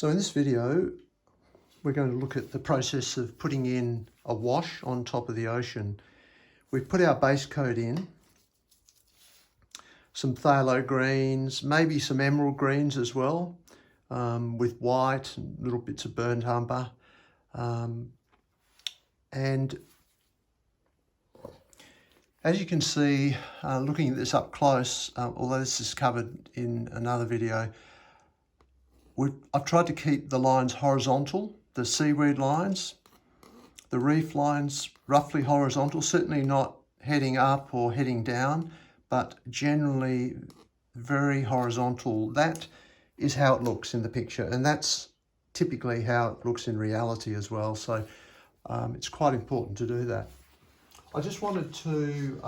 So in this video, we're going to look at the process of putting in a wash on top of the ocean. We've put our base coat in, some phthalo greens, maybe some emerald greens as well, with white and little bits of burnt umber. And as you can see, looking at this up close, although this is covered in another video, I've tried to keep the lines horizontal, the seaweed lines, the reef lines roughly horizontal, certainly not heading up or heading down, but generally very horizontal. That is how it looks in the picture, and that's typically how it looks in reality as well. So it's quite important to do that. I just wanted to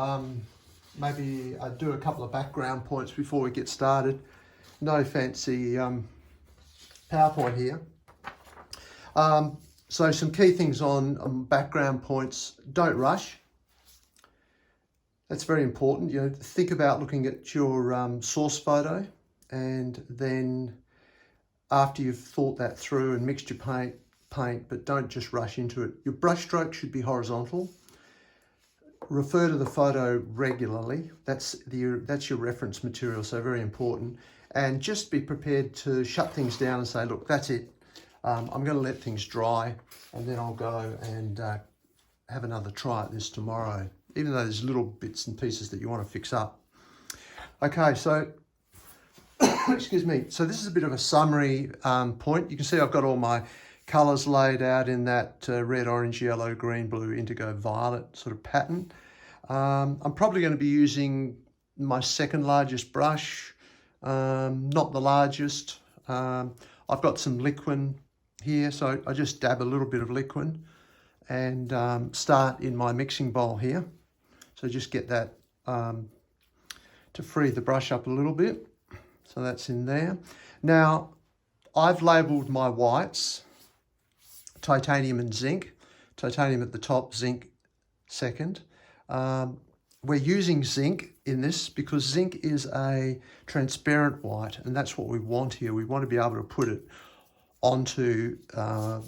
maybe do a couple of background points before we get started. No fancy PowerPoint here. So some key things on background points. Don't rush. That's very important. You know, think about looking at your source photo, and then after you've thought that through and mixed your paint, but don't just rush into it. Your brush stroke should be horizontal. Refer to the photo regularly. That's your reference material, so very important. And just be prepared to shut things down and say, look, that's it. I'm going to let things dry, and then I'll go and have another try at this tomorrow, even though there's little bits and pieces that you want to fix up. Okay, so, excuse me. So this is a bit of a summary point. You can see I've got all my colours laid out in that red, orange, yellow, green, blue, indigo, violet sort of pattern. I'm probably going to be using my second largest brush, not the largest. I've got some liquid here, so I just dab a little bit of liquid and start in my mixing bowl here. So just get that to free the brush up a little bit. So that's in there. Now, I've labelled my whites titanium and zinc. Titanium at the top, zinc second. We're using zinc in this because zinc is a transparent white, and that's what we want here. We want to be able to put it onto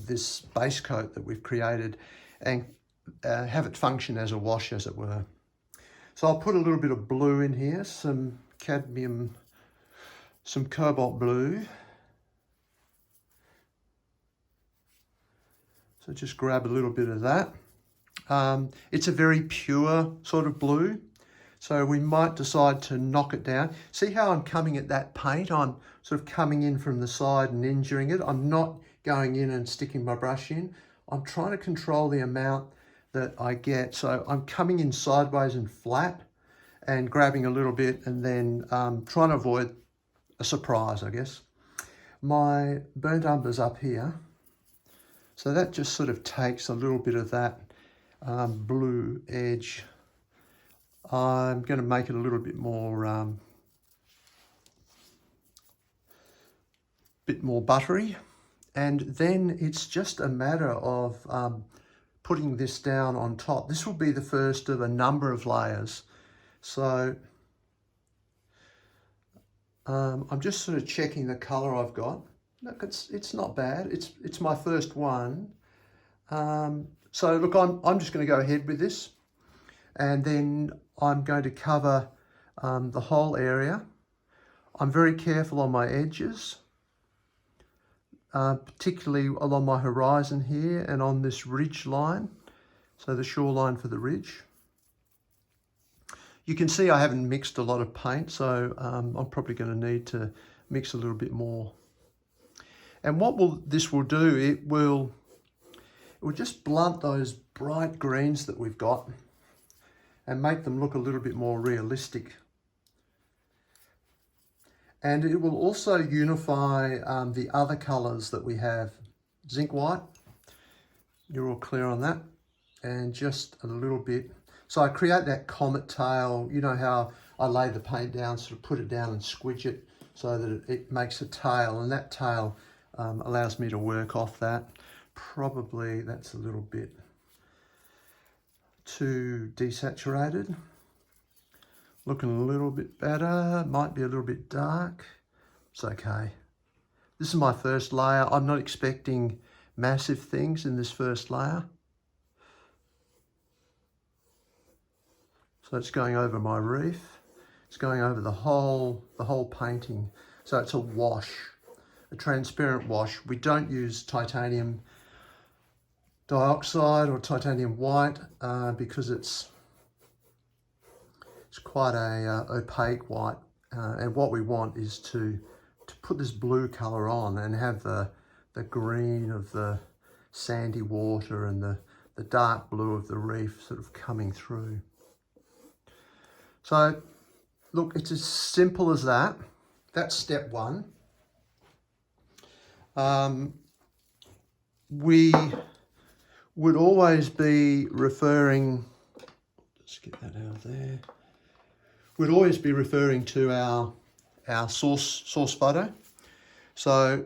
this base coat that we've created and have it function as a wash, as it were. So I'll put a little bit of blue in here, some cadmium, some cobalt blue. So just grab a little bit of that. It's a very pure sort of blue, so we might decide to knock it down. See how I'm coming at that paint? I'm sort of coming in from the side and injuring it. I'm not going in and sticking my brush in. I'm trying to control the amount that I get. So I'm coming in sideways and flat and grabbing a little bit, and then trying to avoid a surprise, I guess. My burnt umber's up here. So that just sort of takes a little bit of that blue edge. I'm going to make it a little bit more buttery, and then it's just a matter of putting this down on top. This will be the first of a number of layers. So I'm just sort of checking the color I've got. Look, it's not bad. It's my first one. So look, I'm just going to go ahead with this, and then I'm going to cover the whole area. I'm very careful on my edges, particularly along my horizon here and on this ridge line, so the shoreline for the ridge. You can see I haven't mixed a lot of paint, so I'm probably going to need to mix a little bit more. And what this will do, it will just blunt those bright greens that we've got and make them look a little bit more realistic. And it will also unify the other colours that we have. Zinc white, you're all clear on that, and just a little bit. So I create that comet tail. You know how I lay the paint down, sort of put it down and squidge it so that it makes a tail, and that tail allows me to work off that. Probably that's a little bit too desaturated. Looking a little bit better, might be a little bit dark. It's okay. This is my first layer. I'm not expecting massive things in this first layer. So it's going over my reef. It's going over the whole painting. So it's a wash, a transparent wash. We don't use titanium dioxide or titanium white because it's quite a opaque white. And what we want is to put this blue colour on and have the green of the sandy water and the dark blue of the reef sort of coming through. So look, it's as simple as that. That's step one. We would always be referring, let's get that out of there. We'd always be referring to our source photo. So,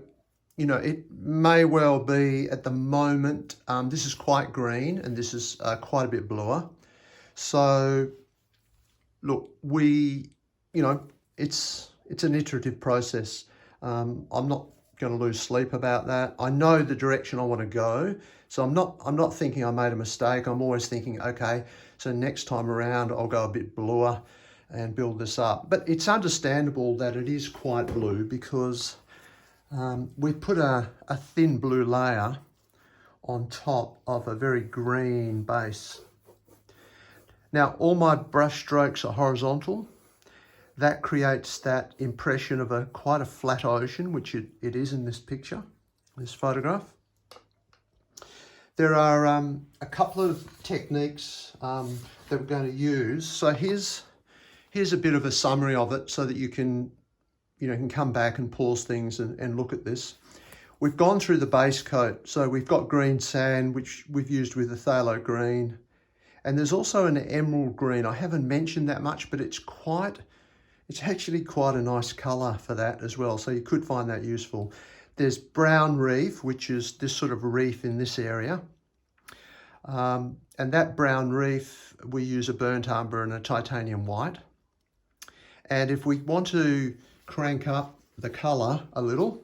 you know, it may well be at the moment, this is quite green and this is quite a bit bluer. So look, you know, it's an iterative process. I'm not going to lose sleep about that. I know the direction I want to go. So I'm not thinking I made a mistake. I'm always thinking, okay, so next time around I'll go a bit bluer and build this up. But it's understandable that it is quite blue because we put a thin blue layer on top of a very green base. Now, all my brush strokes are horizontal. That creates that impression of quite a flat ocean, which it is in this picture, this photograph. There are a couple of techniques that we're going to use. So here's a bit of a summary of it so that you can come back and pause things and look at this. We've gone through the base coat. So we've got green sand, which we've used with the phthalo green. And there's also an emerald green. I haven't mentioned that much, but it's actually quite a nice colour for that as well. So you could find that useful. There's brown reef, which is this sort of reef in this area. And that brown reef, we use a burnt umber and a titanium white. And if we want to crank up the colour a little,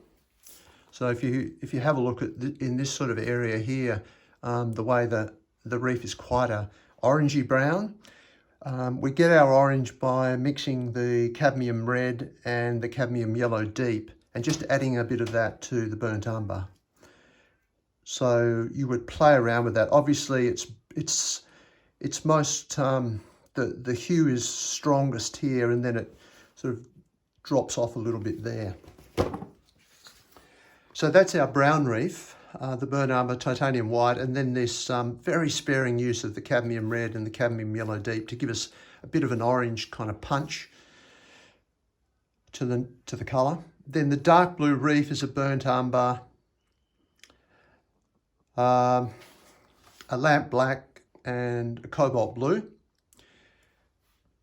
so if you have a look at in this sort of area here, the way that the reef is quite a orangey brown. We get our orange by mixing the cadmium red and the cadmium yellow deep and just adding a bit of that to the burnt umber. So you would play around with that. Obviously it's most, the hue is strongest here and then it sort of drops off a little bit there. So that's our brown reef. The burnt umber, titanium white, and then this very sparing use of the cadmium red and the cadmium yellow deep to give us a bit of an orange kind of punch to the colour. Then the dark blue reef is a burnt umber, a lamp black and a cobalt blue.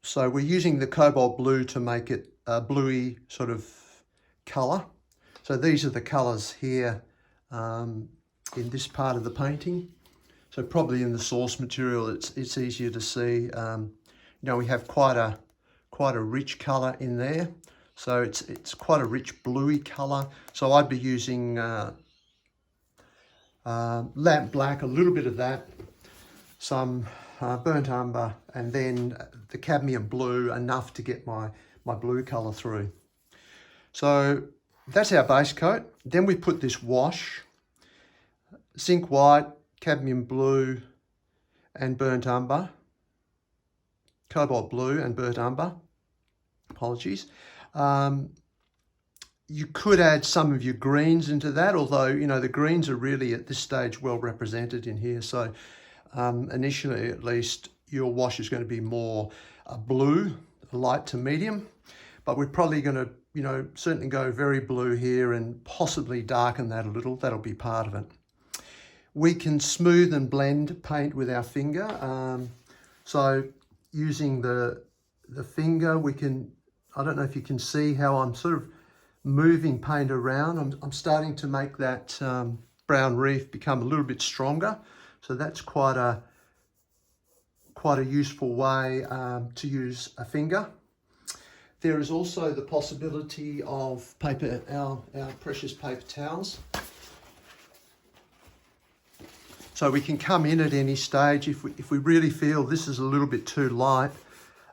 So we're using the cobalt blue to make it a bluey sort of colour. So these are the colours here in this part of the painting. So probably in the source material, it's easier to see. We have quite a rich colour in there. So it's quite a rich bluey colour. So I'd be using lamp black, a little bit of that, some burnt umber, and then the cadmium blue, enough to get my blue colour through. So that's our base coat. Then we put this wash, zinc white, cadmium blue and burnt umber, cobalt blue and burnt umber, apologies. You could add some of your greens into that, although, the greens are really at this stage well represented in here. So initially, at least, your wash is going to be more blue, light to medium, but we're probably going to certainly go very blue here and possibly darken that a little. That'll be part of it. We can smooth and blend paint with our finger. So using the finger, we can, I don't know if you can see how I'm sort of moving paint around. I'm starting to make that brown reef become a little bit stronger. So that's quite a useful way to use a finger. There is also the possibility of our precious paper towels. So we can come in at any stage if we really feel this is a little bit too light,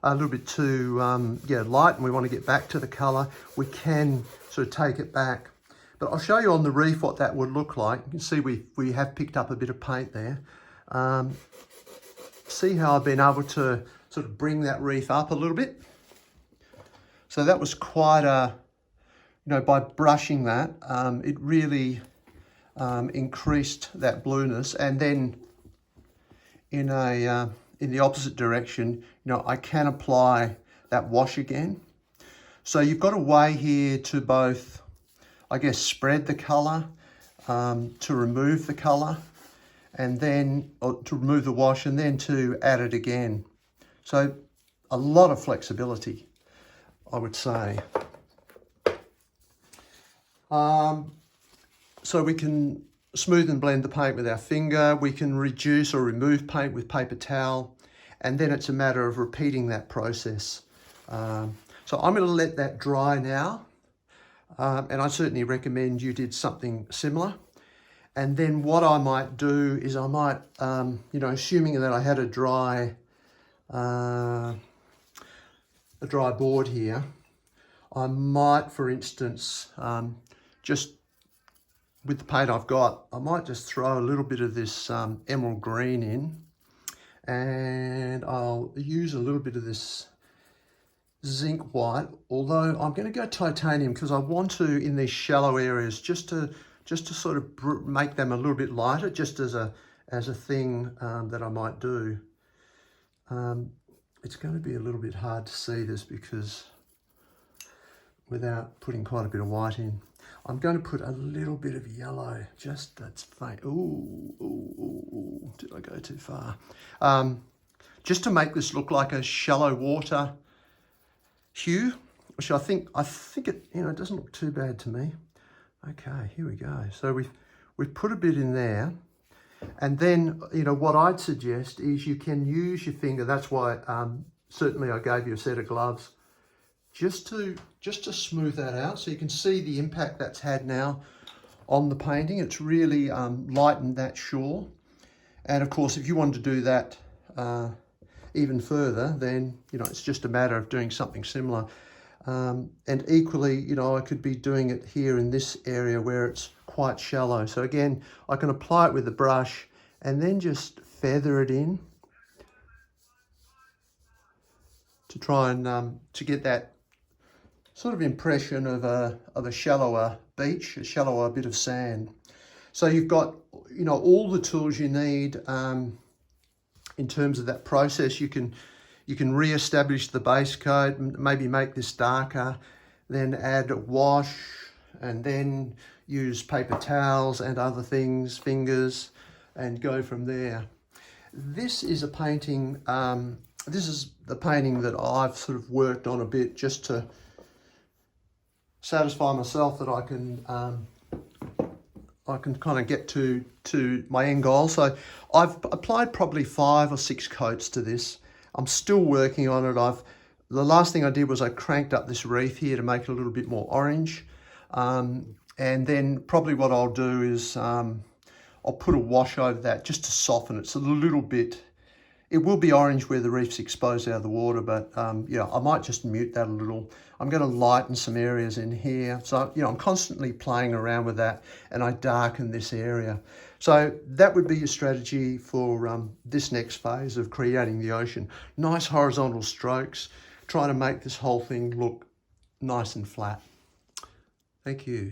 a little bit too light, and we want to get back to the colour, we can sort of take it back. But I'll show you on the reef what that would look like. You can see we have picked up a bit of paint there. See how I've been able to sort of bring that reef up a little bit. So that was quite a, by brushing that, it really increased that blueness. And then in the opposite direction, I can apply that wash again. So you've got a way here to both, I guess, spread the colour, to remove the colour, and then to remove the wash, and then to add it again. So a lot of flexibility, I would say. So we can smooth and blend the paint with our finger. We can reduce or remove paint with paper towel. And then it's a matter of repeating that process. So I'm going to let that dry now. And I certainly recommend you did something similar. And then what I might do is I might, assuming that I had a dry board here, I might, for instance, just with the paint I've got, I might just throw a little bit of this emerald green in, and I'll use a little bit of this zinc white, although I'm going to go titanium because I want to, in these shallow areas, just to sort of make them a little bit lighter, just as a thing that I might do. It's going to be a little bit hard to see this because without putting quite a bit of white in. I'm going to put a little bit of yellow, just that's faint. Ooh, did I go too far? Just to make this look like a shallow water hue, which I think it, it doesn't look too bad to me. Okay, here we go. So we've put a bit in there, and then what I'd suggest is you can use your finger. That's why certainly I gave you a set of gloves, just to smooth that out, so you can see the impact that's had now on the painting. It's really lightened that shore. And of course, if you wanted to do that even further, then it's just a matter of doing something similar. And equally, I could be doing it here in this area where it's quite shallow. So again, I can apply it with the brush and then just feather it in to try and to get that sort of impression of a shallower beach, a shallower bit of sand. So you've got, all the tools you need in terms of that process. You can re-establish the base coat, maybe make this darker, then add a wash, and then use paper towels and other things, fingers, and go from there. This is a painting, this is the painting that I've sort of worked on a bit just to satisfy myself that I can kind of get to my end goal. So I've applied probably 5 or 6 coats to this. I'm still working on it. The last thing I did was I cranked up this reef here to make it a little bit more orange. And then probably what I'll do is I'll put a wash over that just to soften it. It's a little bit, it will be orange where the reef's exposed out of the water, but I might just mute that a little. I'm going to lighten some areas in here. So, I'm constantly playing around with that, and I darken this area. So that would be your strategy for this next phase of creating the ocean. Nice horizontal strokes, trying to make this whole thing look nice and flat. Thank you.